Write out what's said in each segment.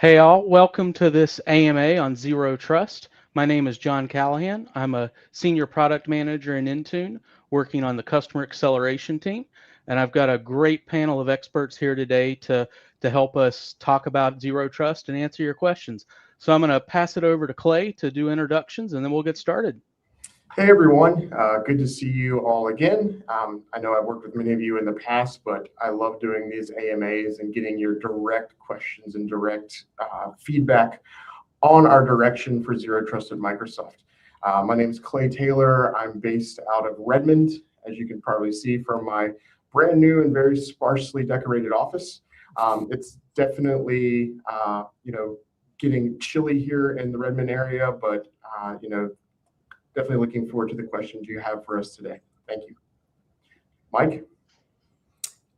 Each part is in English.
Hey all, welcome to this AMA on Zero Trust. My name is John Callahan. I'm a senior product manager in Intune working on the customer acceleration team. And I've got a great panel of experts here today to help us talk about Zero Trust and answer your questions. So I'm going to pass it over to Clay to do introductions and then we'll get started. Hey everyone, good to see you all again. I know I've worked with many of you in the past, but I love doing these AMAs and getting your direct questions and direct feedback on our direction for Zero Trust at Microsoft. My name is Clay Taylor. I'm based out of Redmond, as you can probably see from my brand new and very sparsely decorated office. It's definitely, getting chilly here in the Redmond area, but definitely looking forward to the questions you have for us today. Thank you. Mike?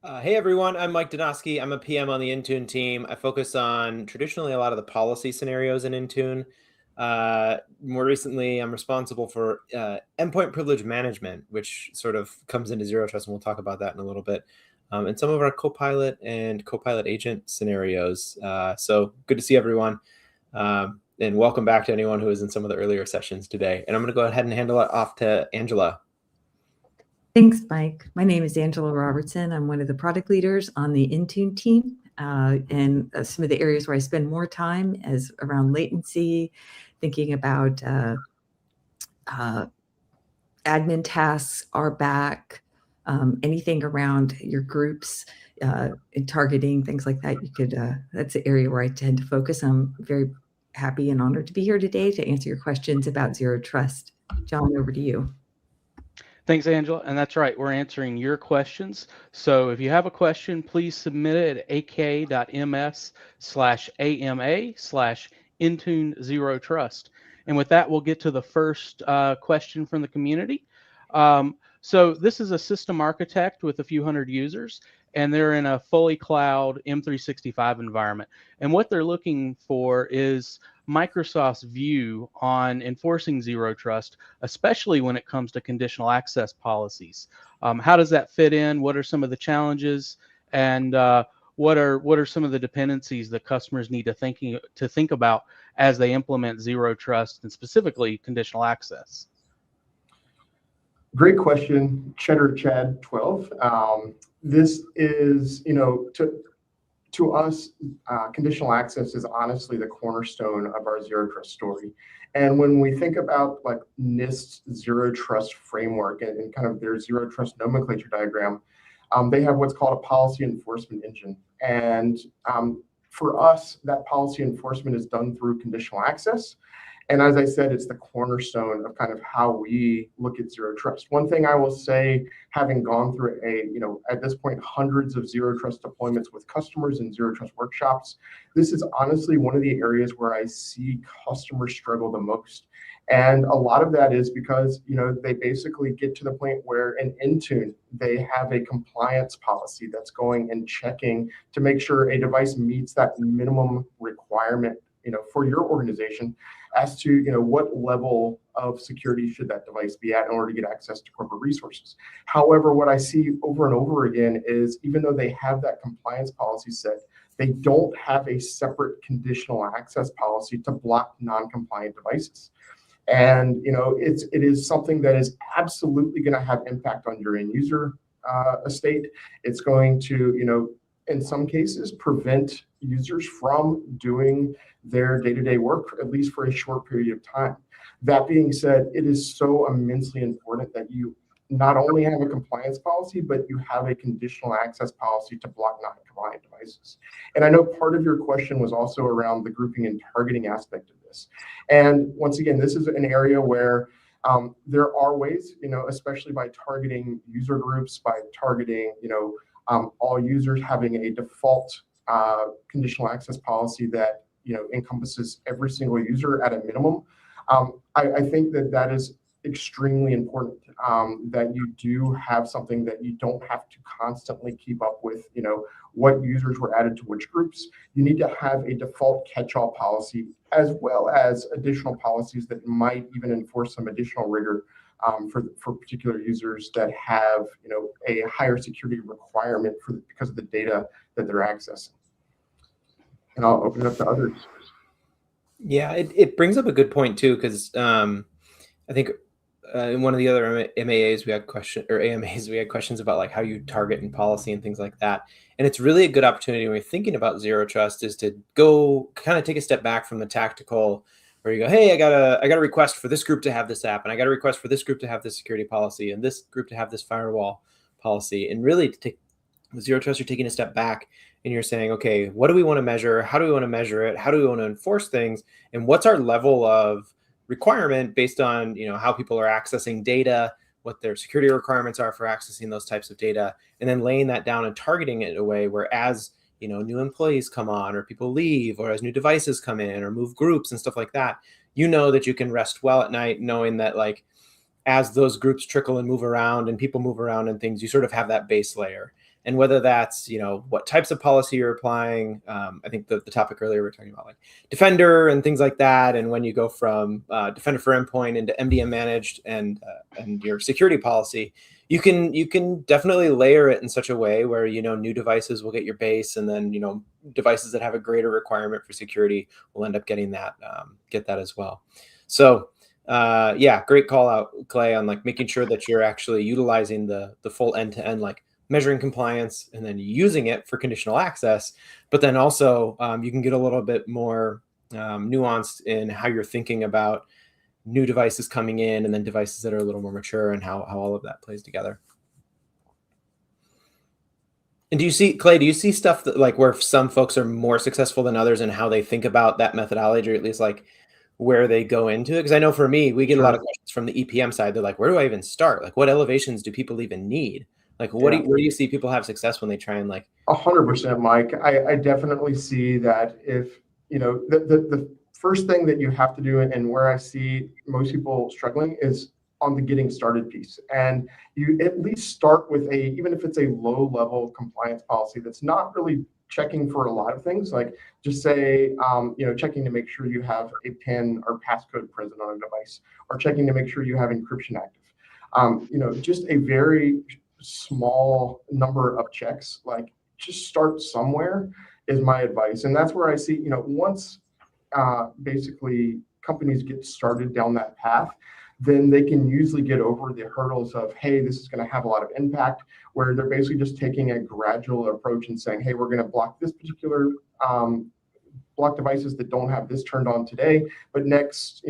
Hey everyone, I'm Mike Donosky. I'm a PM on the Intune team. I focus on traditionally a lot of the policy scenarios in Intune. More recently, I'm responsible for endpoint privilege management, which sort of comes into Zero Trust, and we'll talk about that in a little bit. And some of our Copilot and Copilot agent scenarios. So good to see everyone. And welcome back to anyone who was in some of the earlier sessions today. And I'm going to go ahead and handle it off to Angela. Thanks, Mike. My name is Angela Robertson. I'm one of the product leaders on the Intune team. And some of the areas where I spend more time is around latency, thinking about admin tasks, RBAC, anything around your groups, and targeting, things like that. That's the area where I tend to focus. I'm very happy and honored to be here today to answer your questions about Zero Trust. John, over to you. Thanks, Angela. And that's right, we're answering your questions. So if you have a question, please submit it at ak.ms/ama/Intune Zero Trust. And with that, we'll get to the first question from the community. So this is a system architect with a few hundred users, and they're in a fully cloud M365 environment. And what they're looking for is Microsoft's view on enforcing Zero Trust, especially when it comes to conditional access policies. How does that fit in? What are some of the challenges? And what are some of the dependencies that customers need to think about as they implement Zero Trust and specifically conditional access? Great question, Cheddar Chad 12. This is, to us, conditional access is honestly the cornerstone of our Zero Trust story. And when we think about like NIST's Zero Trust framework and kind of their Zero Trust nomenclature diagram, they have what's called a policy enforcement engine. And for us, that policy enforcement is done through conditional access. And as I said, it's the cornerstone of kind of how we look at Zero Trust. One thing I will say, having gone through at this point, hundreds of Zero Trust deployments with customers and Zero Trust workshops, this is honestly one of the areas where I see customers struggle the most. And a lot of that is because, they basically get to the point where in Intune, they have a compliance policy that's going and checking to make sure a device meets that minimum requirement, for your organization as to, what level of security should that device be at in order to get access to corporate resources. However, what I see over and over again is even though they have that compliance policy set, they don't have a separate conditional access policy to block non-compliant devices. And, it is something that is absolutely going to have impact on your end user estate. It's going to, in some cases, prevent users from doing their day-to-day work, at least for a short period of time. That being said, it is so immensely important that you not only have a compliance policy, but you have a conditional access policy to block non-compliant devices. And I know part of your question was also around the grouping and targeting aspect of this. And once again, this is an area where there are ways, especially by targeting user groups, by targeting, all users having a default conditional access policy that encompasses every single user at a minimum. I think that is extremely important, that you do have something that you don't have to constantly keep up with, what users were added to which groups. You need to have a default catch-all policy as well as additional policies that might even enforce some additional rigor for particular users that have a higher security requirement because of the data that they're accessing. And I'll open it up to others. Yeah, it brings up a good point too, because I think in one of the other MAAs we had AMAs we had questions about like how you target and policy and things like that. And it's really a good opportunity when you're thinking about zero trust is to go kind of take a step back from the tactical, where you go, hey, I got a request for this group to have this app, and I got a request for this group to have this security policy, and this group to have this firewall policy. And really, to take with zero trust, you're taking a step back and you're saying, okay, what do we want to measure? How do we want to measure it? How do we want to enforce things? And what's our level of requirement based on, how people are accessing data, what their security requirements are for accessing those types of data, and then laying that down and targeting it in a way where as new employees come on or people leave or as new devices come in or move groups and stuff like that, that you can rest well at night knowing that like as those groups trickle and move around and people move around and things, you sort of have that base layer. And whether that's, what types of policy you're applying. I think the topic earlier, we were talking about like Defender and things like that. And when you go from Defender for Endpoint into MDM managed and your security policy, you can definitely layer it in such a way where, new devices will get your base, and then, devices that have a greater requirement for security will end up getting that, get that as well. So great call out, Clay, on like making sure that you're actually utilizing the full end-to-end, like measuring compliance and then using it for conditional access. But then also you can get a little bit more nuanced in how you're thinking about new devices coming in and then devices that are a little more mature and how all of that plays together. And do you see stuff that like where some folks are more successful than others and how they think about that methodology, or at least like where they go into it? Because I know for me, we get a lot of questions from the EPM side. They're like, where do I even start? Like, what elevations do people even need? Like, where do you see people have success when they try and like? 100%, Mike. I definitely see that if, the first thing that you have to do, and where I see most people struggling, is on the getting started piece. And you at least start with even if it's a low level compliance policy that's not really checking for a lot of things, like just say, checking to make sure you have a PIN or passcode present on a device, or checking to make sure you have encryption active. Just a very small number of checks, like just start somewhere is my advice. And that's where I see, once basically companies get started down that path, then they can usually get over the hurdles of, hey, this is going to have a lot of impact, where they're basically just taking a gradual approach and saying, hey, we're going to block this particular block devices that don't have this turned on today, but next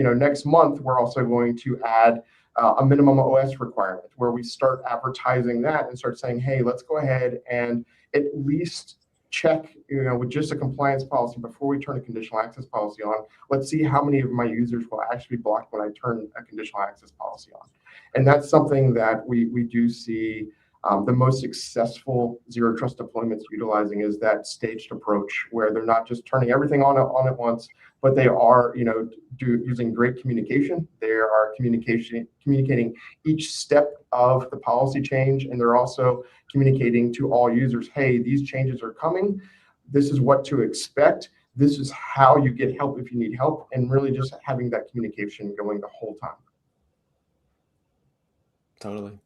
month we're also going to add a minimum OS requirement, where we start advertising that and start saying, hey, let's go ahead and at least check, with just a compliance policy before we turn a conditional access policy on. Let's see how many of my users will actually be blocked when I turn a conditional access policy on. And that's something that we do see the most successful zero trust deployments utilizing, is that staged approach, where they're not just turning everything on at once, but they are, using great communication. They are communicating each step of the policy change, and they're also communicating to all users, hey, these changes are coming. This is what to expect. This is how you get help if you need help, and really just having that communication going the whole time. Totally.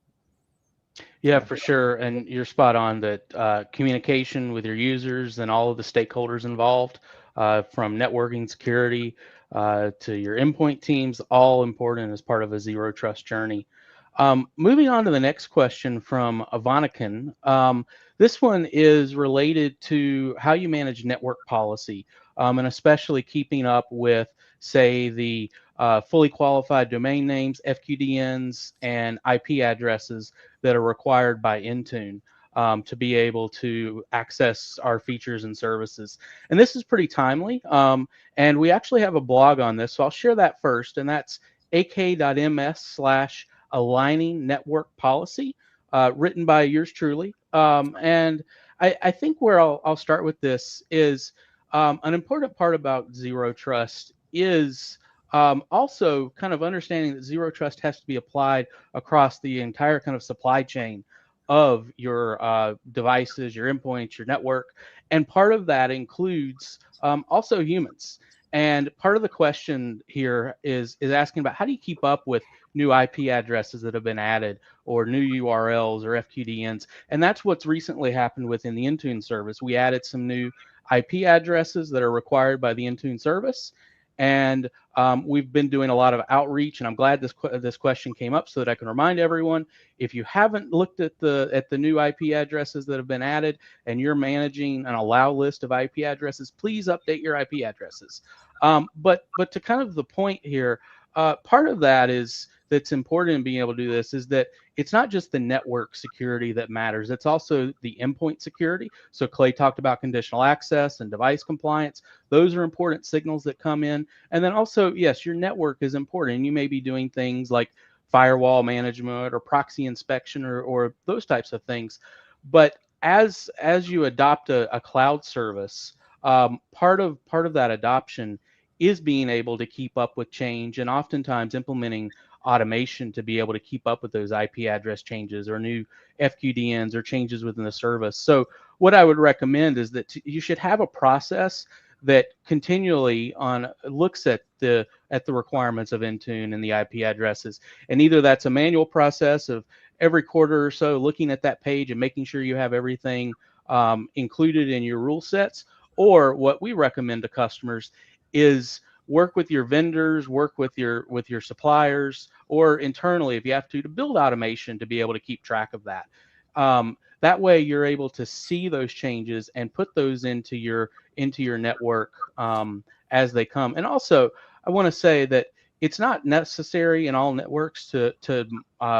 Yeah, for sure. And you're spot on that communication with your users and all of the stakeholders involved, from networking, security, to your endpoint teams, all important as part of a zero trust journey. Moving on to the next question from Ivanikan. This one is related to how you manage network policy, and especially keeping up with, say, the fully qualified domain names, FQDNs, and IP addresses that are required by Intune to be able to access our features and services. And this is pretty timely. And we actually have a blog on this, so I'll share that first. And that's ak.ms/aligning network policy, written by yours truly. And I think where I'll start with this is an important part about zero trust is also kind of understanding that zero trust has to be applied across the entire kind of supply chain of your devices, your endpoints, your network. And part of that includes also humans. And part of the question here is asking about how do you keep up with new IP addresses that have been added, or new URLs or FQDNs. And that's what's recently happened within the Intune service. We added some new IP addresses that are required by the Intune service. And we've been doing a lot of outreach, and I'm glad this question came up so that I can remind everyone, if you haven't looked at the new IP addresses that have been added and you're managing an allow list of IP addresses, please update your IP addresses. But to kind of the point here, part of that that's important in being able to do this is that it's not just the network security that matters. It's also the endpoint security. So Clay talked about conditional access and device compliance. Those are important signals that come in. And then also, yes, your network is important. You may be doing things like firewall management or proxy inspection or those types of things. But as you adopt a cloud service, part of that adoption is being able to keep up with change, and oftentimes implementing automation to be able to keep up with those IP address changes or new FQDNs or changes within the service. So what I would recommend is that you should have a process that continually looks at the requirements of Intune and the IP addresses. And either that's a manual process of every quarter or so looking at that page and making sure you have everything included in your rule sets, or what we recommend to customers is work with your vendors, work with your suppliers, or internally if you have to build automation to be able to keep track of that. That way you're able to see those changes and put those into your network as they come. And also, I want to say that it's not necessary in all networks to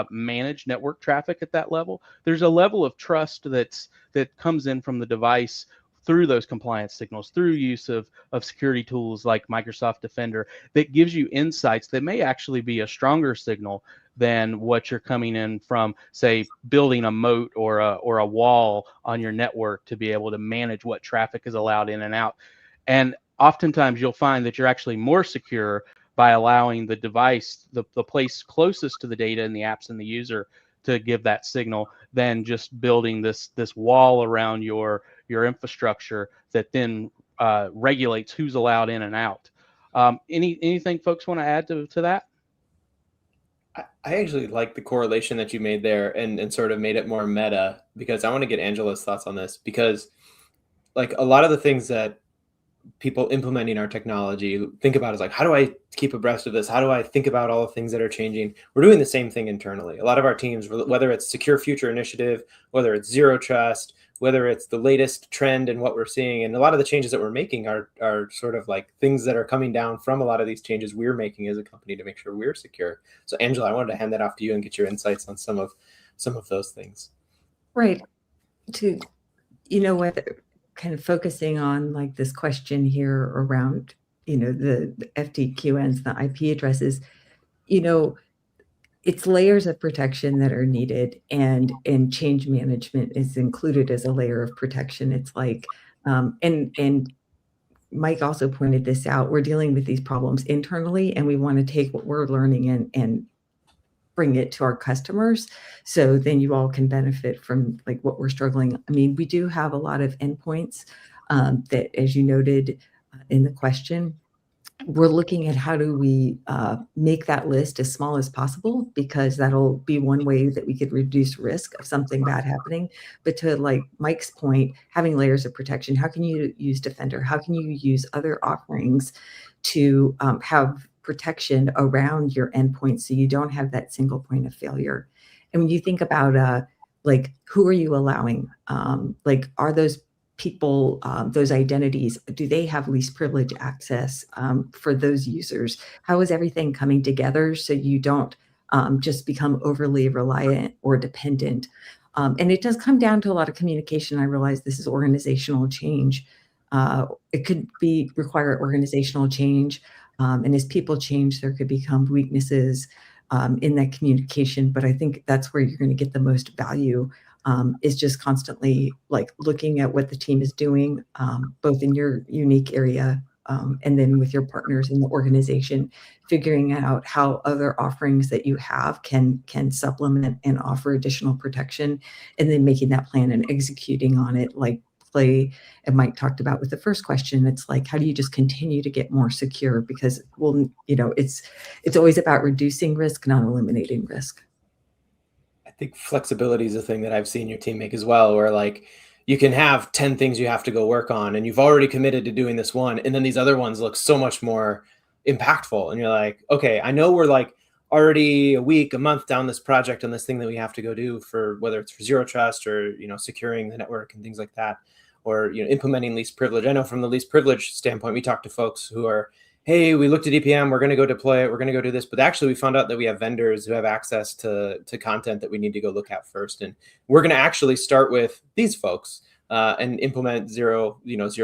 manage network traffic at that level. There's a level of trust that comes in from the device through those compliance signals, through use of security tools like Microsoft Defender, that gives you insights that may actually be a stronger signal than what you're coming in from, say, building a moat or a wall on your network to be able to manage what traffic is allowed in and out. And oftentimes you'll find that you're actually more secure by allowing the device, the place closest to the data and the apps and the user, to give that signal than just building this wall around your infrastructure that then regulates who's allowed in and out. Anything folks want to add to that? I actually like the correlation that you made there and sort of made it more meta, because I want to get Angela's thoughts on this, because like a lot of the things that people implementing our technology think about is like, how do I keep abreast of this? How do I think about all the things that are changing? We're doing the same thing internally. A lot of our teams, whether it's Secure Future Initiative, whether it's Zero Trust, whether it's the latest trend and what we're seeing, and a lot of the changes that we're making are sort of like things that are coming down from a lot of these changes we're making as a company to make sure we're secure. So Angela, I wanted to hand that off to you and get your insights on some of those things. Right. What, kind of focusing on like this question here around, the FDQNs, the IP addresses, it's layers of protection that are needed, and change management is included as a layer of protection. It's like, and Mike also pointed this out, we're dealing with these problems internally, and we want to take what we're learning and bring it to our customers, so then you all can benefit from like what we're struggling. I mean, we do have a lot of endpoints that, as you noted in the question, we're looking at how do we make that list as small as possible, because that'll be one way that we could reduce risk of something bad happening. But to like Mike's point, having layers of protection, how can you use Defender? How can you use other offerings to have protection around your endpoint so you don't have that single point of failure? And when you think about like, who are you allowing? Like, are those people, those identities, do they have least privilege access for those users? How is everything coming together so you don't just become overly reliant or dependent? And it does come down to a lot of communication. I realize this is organizational change. It could require organizational change. And as people change, there could become weaknesses in that communication. But I think that's where you're going to get the most value, is just constantly like looking at what the team is doing, both in your unique area and then with your partners in the organization, figuring out how other offerings that you have can supplement and offer additional protection, and then making that plan and executing on it, like Clay and Mike talked about with the first question. It's like, how do you just continue to get more secure? Because, well, it's always about reducing risk, not eliminating risk. I think flexibility is a thing that I've seen your team make as well, where like you can have 10 things you have to go work on, and you've already committed to doing this one, and then these other ones look so much more impactful, and you're like, okay, I know we're like already a week, a month down this project on this thing that we have to go do, for whether it's for Zero Trust or, you know, securing the network and things like that, or, you know, implementing least privilege. I know from the least privilege standpoint, we talk to folks who are, hey, we looked at EPM, we're going to go deploy it, we're going to go do this. But actually, we found out that we have vendors who have access to content that we need to go look at first. And we're going to actually start with these folks and implement zero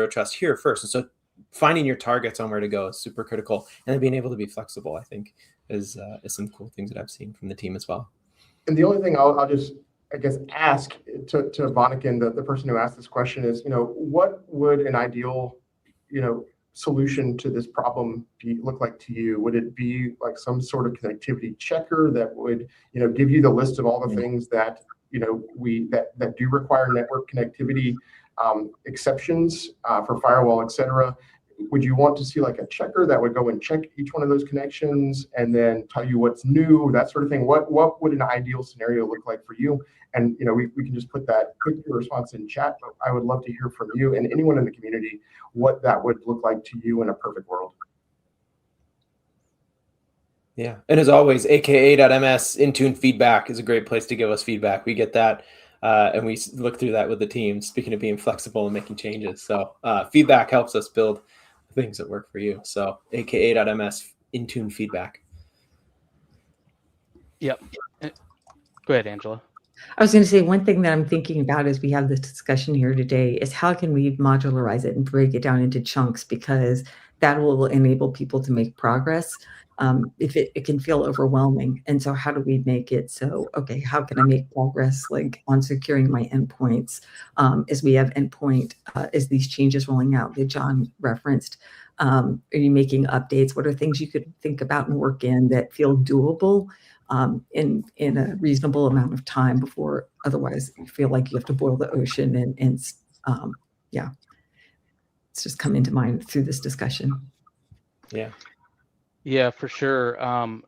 trust here first. And so finding your targets on where to go is super critical. And then being able to be flexible, I think, is some cool things that I've seen from the team as well. And the only thing I'll just, I guess, ask to Vanaken, the person who asked this question, is, you know, what would an ideal, you know, solution to this problem look like to you? Would it be like some sort of connectivity checker that would, you know, give you the list of all the things that, you know, that do require network connectivity, exceptions for firewall, et cetera? Would you want to see like a checker that would go and check each one of those connections and then tell you what's new, that sort of thing? What would an ideal scenario look like for you? And, you know, we can just put your response in chat, but I would love to hear from you and anyone in the community what that would look like to you in a perfect world. Yeah. And as always, aka.ms Intune feedback is a great place to give us feedback. We get that. And we look through that with the team, speaking of being flexible and making changes. So feedback helps us build things that work for you. So aka.ms Intune feedback. Yep. Go ahead, Angela. I was going to say, one thing that I'm thinking about as we have this discussion here today is how can we modularize it and break it down into chunks, because that will enable people to make progress. If it can feel overwhelming. And so how do we make it so, okay, how can I make progress like on securing my endpoints as we have endpoint, as these changes rolling out that John referenced? Are you making updates? What are things you could think about and work in that feel doable in a reasonable amount of time before otherwise you feel like you have to boil the ocean and yeah, it's just come into mind through this discussion. Yeah. Yeah, for sure.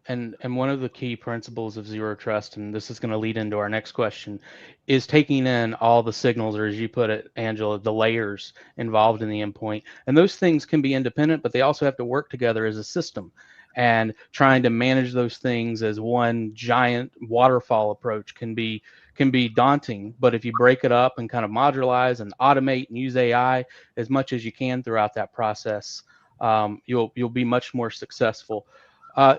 And one of the key principles of Zero Trust, and this is going to lead into our next question, is taking in all the signals, or as you put it, Angela, the layers involved in the endpoint. And those things can be independent, but they also have to work together as a system. And trying to manage those things as one giant waterfall approach can be daunting. But if you break it up and kind of modularize and automate and use AI as much as you can throughout that process, you'll be much more successful.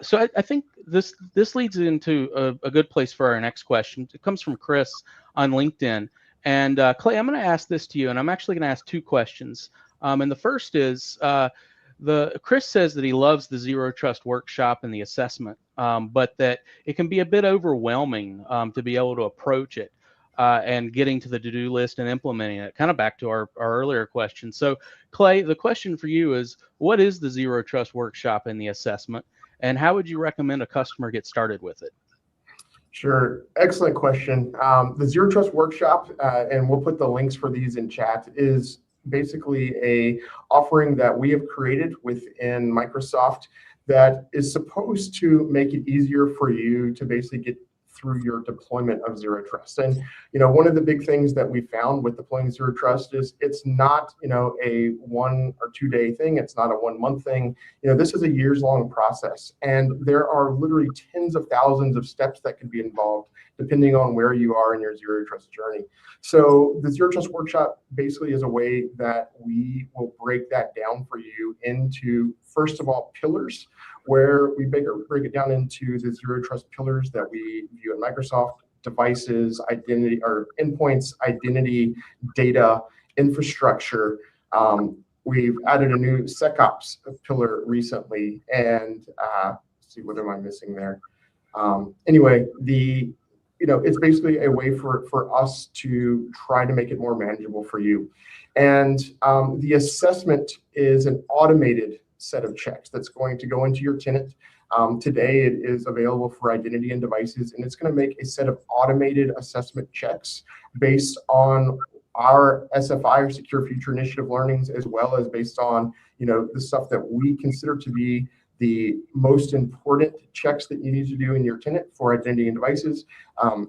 So I think this leads into a good place for our next question. It comes from Chris on LinkedIn. And Clay, I'm going to ask this to you, and I'm actually going to ask two questions. And the first is, Chris says that he loves the Zero Trust workshop and the assessment, but that it can be a bit overwhelming to be able to approach it. And getting to the to-do list and implementing it, kind of back to our earlier question. So, Clay, the question for you is, what is the Zero Trust workshop and the assessment, and how would you recommend a customer get started with it? Sure. Excellent question. The Zero Trust workshop, and we'll put the links for these in chat, is basically a offering that we have created within Microsoft that is supposed to make it easier for you to basically get through your deployment of Zero Trust. And, you know, one of the big things that we found with deploying Zero Trust is it's not, you know, a 1 or 2 day thing. It's not a 1 month thing. You know, this is a years-long process, and there are literally tens of thousands of steps that can be involved depending on where you are in your Zero Trust journey. So the Zero Trust workshop basically is a way that we will break that down for you into, first of all, pillars, where we break it down into the Zero Trust pillars that we view at Microsoft: devices, identity, or endpoints, identity, data, infrastructure. We've added a new SecOps pillar recently, and let's see, what am I missing there? Anyway, it's basically a way for us to try to make it more manageable for you. And the assessment is an automated set of checks that's going to go into your tenant. Today, it is available for identity and devices, and it's going to make a set of automated assessment checks based on our SFI, or Secure Future Initiative learnings, as well as based on, you know, the stuff that we consider to be the most important checks that you need to do in your tenant for identity and devices.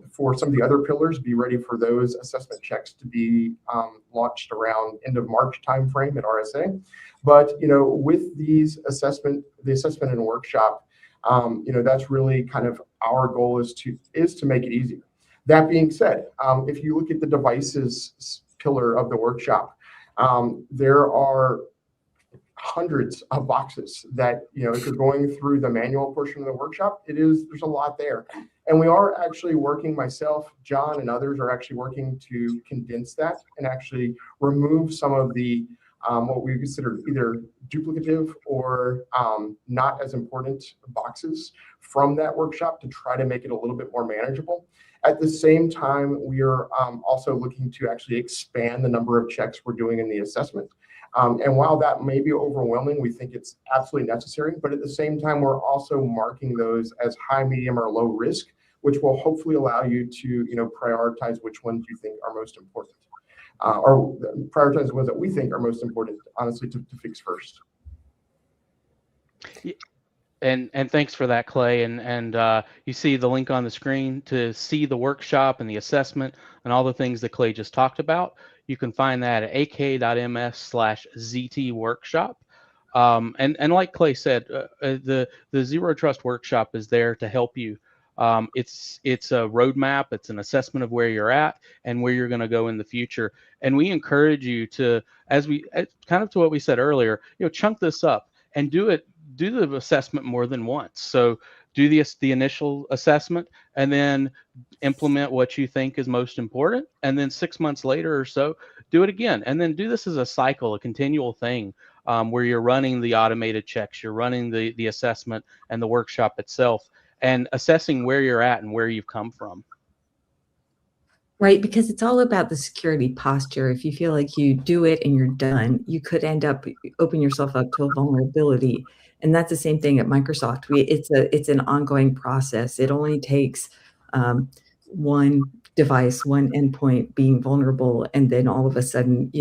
For some of the other pillars, be ready for those assessment checks to be launched around end of March timeframe at RSA. But with the assessment and workshop, that's really kind of our goal is to make it easier. That being said, if you look at the devices pillar of the workshop, there are hundreds of boxes that, if you're going through the manual portion of the workshop, there's a lot there. And we are actually working, myself, John, and others are actually working to condense that and actually remove some of the what we consider either duplicative or not as important boxes from that workshop to try to make it a little bit more manageable. At the same time, we are also looking to actually expand the number of checks we're doing in the assessment. And while that may be overwhelming, we think it's absolutely necessary. But at the same time, we're also marking those as high, medium, or low risk, which will hopefully allow you to prioritize which ones you think are most important. Or prioritize the ones that we think are most important, honestly, to fix first. And thanks for that, Clay. And you see the link on the screen to see the workshop and the assessment and all the things that Clay just talked about. You can find that at ak.ms/ZT workshop. And like Clay said, the Zero Trust workshop is there to help you. It's a roadmap. It's an assessment of where you're at and where you're going to go in the future. And we encourage you to, kind of to what we said earlier, chunk this up and do the assessment more than once. So do the initial assessment and then implement what you think is most important. And then 6 months later or so, do it again. And then do this as a cycle, a continual thing where you're running the automated checks, you're running the assessment and the workshop itself, and assessing where you're at and where you've come from. Right, because it's all about the security posture. If you feel like you do it and you're done, you could end up opening yourself up to a vulnerability. And that's the same thing at Microsoft. It's an ongoing process. It only takes one device, one endpoint being vulnerable, and then all of a sudden,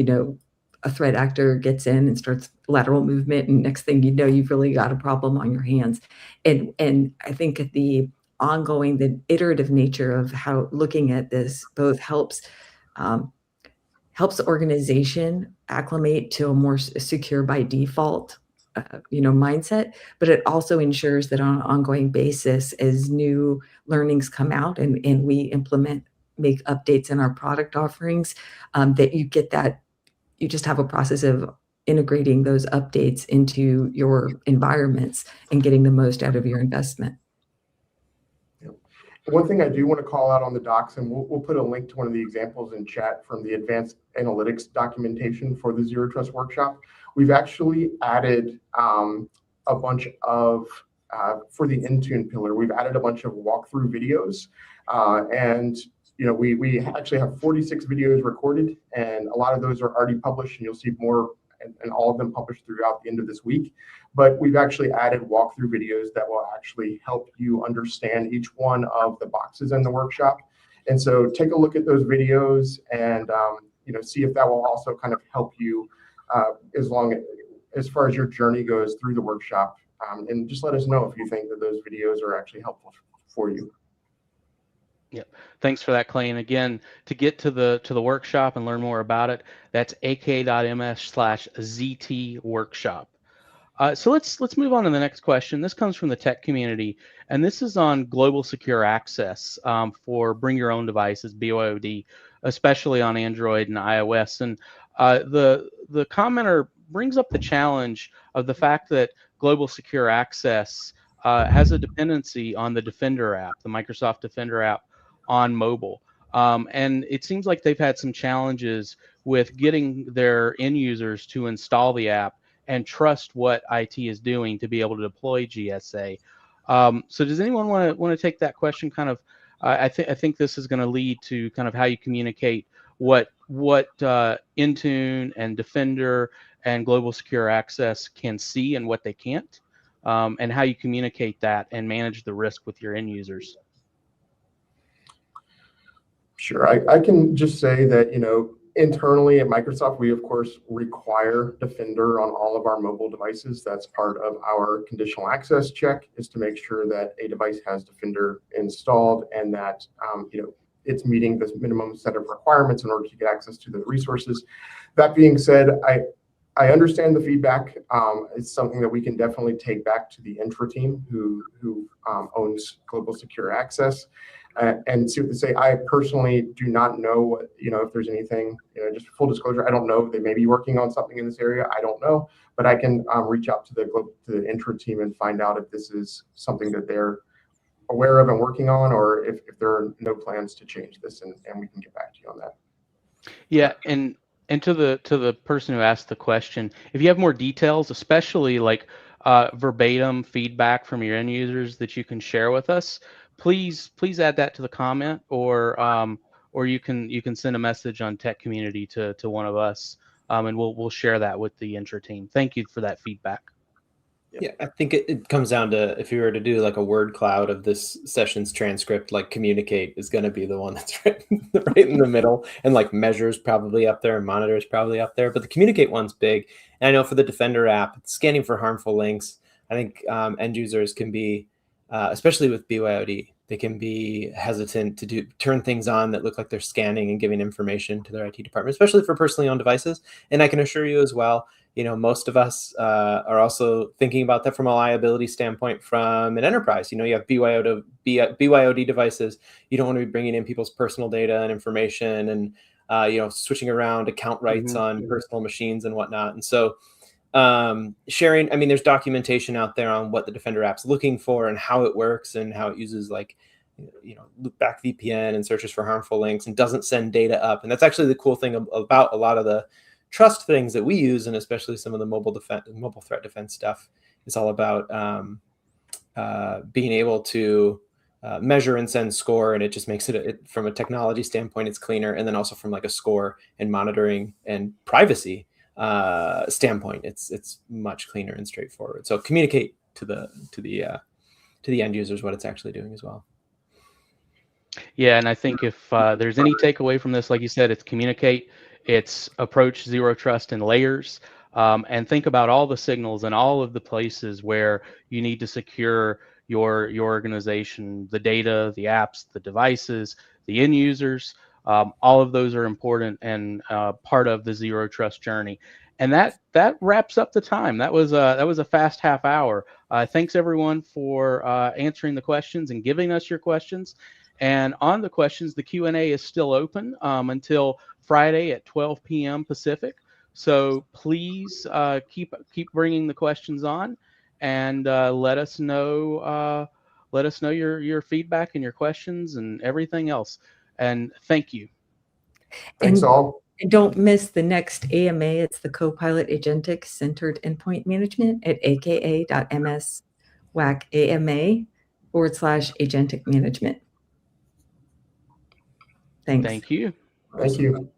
a threat actor gets in and starts lateral movement, and next thing you know, you've really got a problem on your hands. And I think the iterative nature of how looking at this both helps the organization acclimate to a more secure by default mindset, but it also ensures that on an ongoing basis, as new learnings come out and we make updates in our product offerings, that you get that, you just have a process of integrating those updates into your environments and getting the most out of your investment. One thing I do want to call out on the docs, and we'll put a link to one of the examples in chat from the advanced analytics documentation for the Zero Trust workshop. We've actually added a bunch of, for the Intune pillar, we've added a bunch of walkthrough videos. And we actually have 46 videos recorded, and a lot of those are already published, and you'll see more and all of them published throughout the end of this week. But we've actually added walkthrough videos that will actually help you understand each one of the boxes in the workshop. And so take a look at those videos and see if that will also kind of help you as far as your journey goes through the workshop. And just let us know if you think that those videos are actually helpful for you. Yep. Thanks for that, Clay. And again, to get to the workshop and learn more about it, that's ak.ms/ZT workshop. So let's move on to the next question. This comes from the tech community, and this is on global secure access for bring your own devices, BYOD, especially on Android and iOS. And the commenter brings up the challenge of the fact that global secure access has a dependency on the Defender app, the Microsoft Defender app on mobile. And it seems like they've had some challenges with getting their end users to install the app and trust what IT is doing to be able to deploy GSA. So does anyone want to take that question? Kind of, I think this is going to lead to kind of how you communicate what Intune and Defender and Global Secure Access can see and what they can't, and how you communicate that and manage the risk with your end users. Sure, I can just say that Internally at Microsoft, we of course require Defender on all of our mobile devices. That's part of our conditional access check, is to make sure that a device has Defender installed and that it's meeting this minimum set of requirements in order to get access to the resources. That being said, I understand the feedback. It's something that we can definitely take back to the Entra team who owns Global Secure Access. And see what they say. I personally do not know, if there's anything, just full disclosure, I don't know. They may be working on something in this area. I don't know, but I can reach out to the Entra team and find out if this is something that they're aware of and working on, or if there are no plans to change this, and we can get back to you on that. Yeah, and to the person who asked the question, if you have more details, especially like verbatim feedback from your end users that you can share with us, please add that to the comment, or you can send a message on Tech Community to one of us, and we'll share that with the Entra team. Thank you for that feedback. Yeah, I think it comes down to, if you were to do like a word cloud of this session's transcript, like Communicate is going to be the one that's right in the middle, and like Measure's probably up there and Monitor's probably up there, but the Communicate one's big. And I know for the Defender app, scanning for harmful links, I think end users can be, especially with BYOD, they can be hesitant to turn things on that look like they're scanning and giving information to their IT department, especially for personally owned devices. And I can assure you as well, most of us are also thinking about that from a liability standpoint from an enterprise. You have BYOD devices. You don't want to be bringing in people's personal data and information, and switching around account rights on personal machines and whatnot. And so sharing, there's documentation out there on what the Defender app's looking for and how it works and how it uses loopback VPN and searches for harmful links and doesn't send data up. And that's actually the cool thing about a lot of the trust things that we use, and especially some of the mobile threat defense stuff, is all about being able to measure and send score, and it just makes it from a technology standpoint, it's cleaner, and then also from like a score and monitoring and privacy standpoint, it's much cleaner and straightforward. So communicate to the end users what it's actually doing as well. Yeah, and I think if there's any takeaway from this, like you said, it's communicate, it's approach zero trust in layers, and think about all the signals and all of the places where you need to secure your organization, the data, the apps, the devices, the end users. All of those are important and part of the zero trust journey. And that wraps up the time. That was a fast half hour. Thanks everyone for answering the questions and giving us your questions. And on the questions, the Q&A is still open until Friday at 12 p.m. Pacific. So please keep bringing the questions on, and let us know your feedback and your questions and everything else. And thank you. Thanks all. And don't miss the next AMA. It's the Copilot Agentic Centered Endpoint Management at aka.ms/AMA/agentic management. Thanks. Thank you. Thank you.